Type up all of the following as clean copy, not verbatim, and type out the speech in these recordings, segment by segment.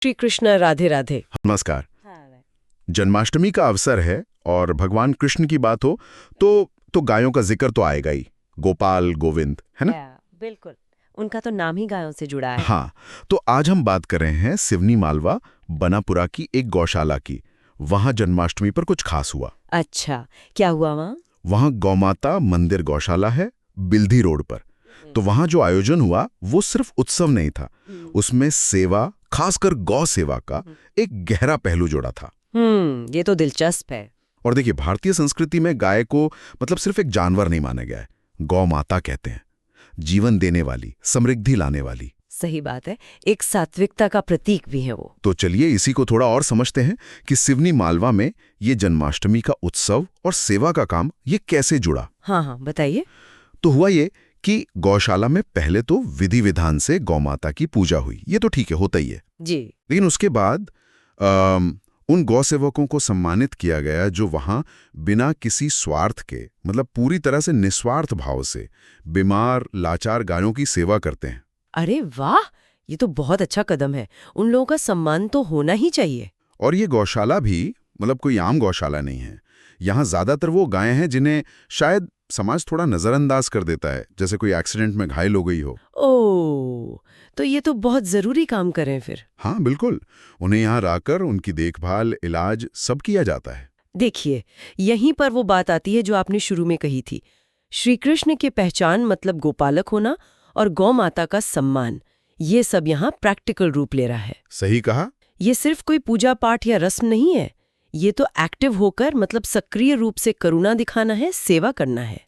श्री कृष्ण, राधे राधे। नमस्कार। जन्माष्टमी का अवसर है और भगवान कृष्ण की बात हो तो गायों का जिक्र तो आएगा ही। गोपाल, गोविंद, है ना? बिल्कुल, उनका तो नाम ही गायों से जुड़ा है। हाँ, तो आज हम बात कर रहे हैं सिवनी मालवा बनापुरा की एक गौशाला की। वहां जन्माष्टमी पर कुछ खास हुआ। अच्छा, क्या हुआ वहाँ? वहां गौमाता मंदिर गौशाला है, बिल्धी रोड पर। तो वहां जो आयोजन हुआ वो सिर्फ उत्सव नहीं था, उसमें सेवा, खासकर गौ सेवा का एक गहरा पहलू जोड़ा था। ये तो दिलचस्प है। और देखिए, भारतीय संस्कृति में गाय को मतलब सिर्फ एक जानवर नहीं माना गया है, गौ माता कहते हैं। जीवन देने वाली, समृद्धि लाने वाली। सही बात है, एक सात्विकता का प्रतीक भी है वो। तो चलिए इसी को थोड़ा और समझते हैं कि सिवनी मालवा में ये जन्माष्टमी का उत्सव और सेवा का काम ये कैसे जुड़ा। हाँ, बताइए। तो हुआ ये कि गौशाला में पहले तो विधि विधान से गौमाता की पूजा हुई, ये तो ठीक है, होता ही है जी। लेकिन उसके बाद उन गौ सेवकों को सम्मानित किया गया जो वहां बिना किसी स्वार्थ के, मतलब पूरी तरह से निस्वार्थ भाव से बीमार लाचार गायों की सेवा करते हैं। अरे वाह, ये तो बहुत अच्छा कदम है। उन लोगों का सम्मान तो होना ही चाहिए। और ये गौशाला भी मतलब कोई आम गौशाला नहीं है। यहाँ ज्यादातर वो गायें हैं जिन्हें शायद समाज थोड़ा नजरअंदाज कर देता है, जैसे कोई एक्सीडेंट में घायल हो गई हो। ओह, तो ये तो बहुत जरूरी काम करें फिर। हाँ बिल्कुल, उन्हें यहाँ लाकर उनकी देखभाल, इलाज सब किया जाता है। देखिए, यहीं पर वो बात आती है जो आपने शुरू में कही थी। श्री कृष्ण की पहचान मतलब गोपालक होना और गौ माता का सम्मान, ये सब यहाँ प्रैक्टिकल रूप ले रहा है। सही कहा। ये सिर्फ कोई पूजा पाठ या रस्म नहीं है, ये तो एक्टिव होकर मतलब सक्रिय रूप से करुणा दिखाना है, सेवा करना है।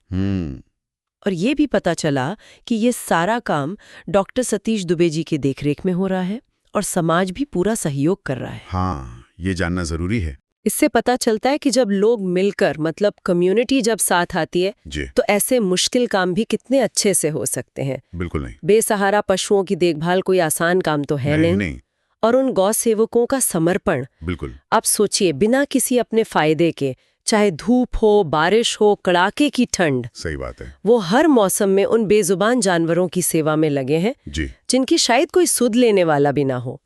और ये भी पता चला कि ये सारा काम डॉक्टर सतीश दुबे जी की देखरेख में हो रहा है और समाज भी पूरा सहयोग कर रहा है। हाँ, ये जानना जरूरी है। इससे पता चलता है कि जब लोग मिलकर, मतलब कम्युनिटी जब साथ आती है जी। तो ऐसे मुश्किल काम भी कितने अच्छे से हो सकते हैं। बिल्कुल नहीं। बेसहारा पशुओं की देखभाल कोई आसान काम तो है नहीं। और उन गौ सेवकों का समर्पण, बिल्कुल। आप सोचिए, बिना किसी अपने फायदे के, चाहे धूप हो, बारिश हो, कड़ाके की ठंड, सही बात है, वो हर मौसम में उन बेजुबान जानवरों की सेवा में लगे हैं जी। जिनकी शायद कोई सुध लेने वाला भी ना हो।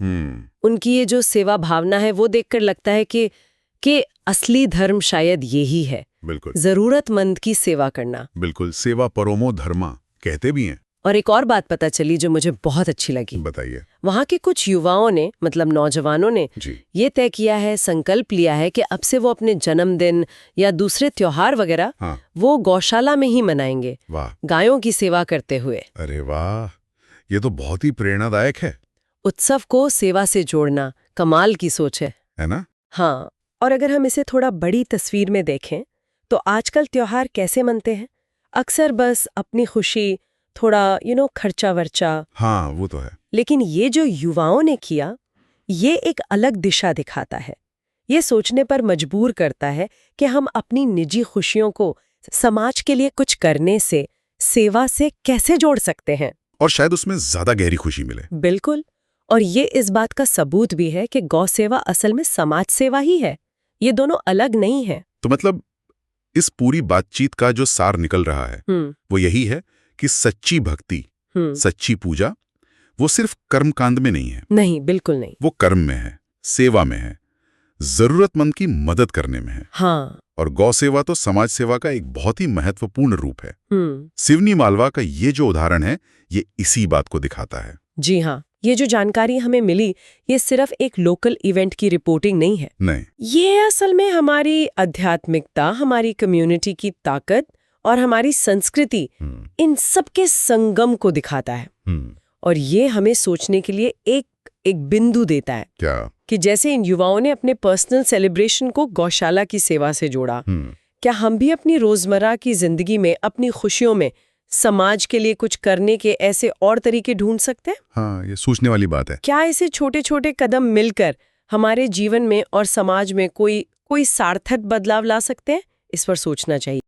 उनकी ये जो सेवा भावना है वो देखकर लगता है कि असली धर्म शायद यही है। बिल्कुल, जरूरतमंद की सेवा करना। बिल्कुल, सेवा परमो धर्मा कहते भी हैं। और एक और बात पता चली जो मुझे बहुत अच्छी लगी। बताइए। वहाँ के कुछ युवाओं ने, मतलब नौजवानों ने ये तय किया है, संकल्प लिया है कि अब से वो अपने जन्मदिन या दूसरे त्योहार वगैरह वो गौशाला में ही मनाएंगे। वाह। गायों की सेवा करते हुए। अरे वाह, ये तो बहुत ही प्रेरणादायक है। उत्सव को सेवा से जोड़ना कमाल की सोच है ना? हाँ। और अगर हम इसे थोड़ा बड़ी तस्वीर में देखें तो आजकल त्योहार कैसे मनते हैं? अक्सर बस अपनी खुशी, थोड़ा खर्चा वर्चा। हाँ, वो तो है। लेकिन ये जो युवाओं ने किया, ये एक अलग दिशा दिखाता है। ये सोचने पर मजबूर करता है कि हम अपनी निजी खुशियों को समाज के लिए कुछ करने से, सेवा से कैसे जोड़ सकते हैं, और शायद उसमें ज्यादा गहरी खुशी मिले। बिल्कुल। और ये इस बात का सबूत भी है कि गौ सेवा असल में समाज सेवा ही है, ये दोनों अलग नहीं है। तो मतलब इस पूरी बातचीत का जो सार निकल रहा है वो यही है कि सच्ची भक्ति, सच्ची पूजा वो सिर्फ कर्मकांड में नहीं है। नहीं, बिल्कुल नहीं। वो कर्म में है, सेवा में है, जरूरतमंद की मदद करने में है। हाँ। और गौ सेवा तो समाज सेवा का एक बहुत ही महत्वपूर्ण रूप है। सिवनी मालवा का ये जो उदाहरण है, ये इसी बात को दिखाता है। जी हाँ, ये जो जानकारी हमें मिली, ये सिर्फ एक लोकल इवेंट की रिपोर्टिंग नहीं है। नहीं, ये असल में हमारी आध्यात्मिकता, हमारी कम्युनिटी की ताकत और हमारी संस्कृति, इन सब के संगम को दिखाता है। और ये हमें सोचने के लिए एक बिंदु देता है। क्या? कि जैसे इन युवाओं ने अपने पर्सनल सेलिब्रेशन को गौशाला की सेवा से जोड़ा, क्या हम भी अपनी रोजमर्रा की जिंदगी में, अपनी खुशियों में समाज के लिए कुछ करने के ऐसे और तरीके ढूंढ सकते हैं? हाँ, ये सोचने वाली बात है। क्या ऐसे छोटे छोटे कदम मिलकर हमारे जीवन में और समाज में कोई सार्थक बदलाव ला सकते हैं? इस पर सोचना चाहिए।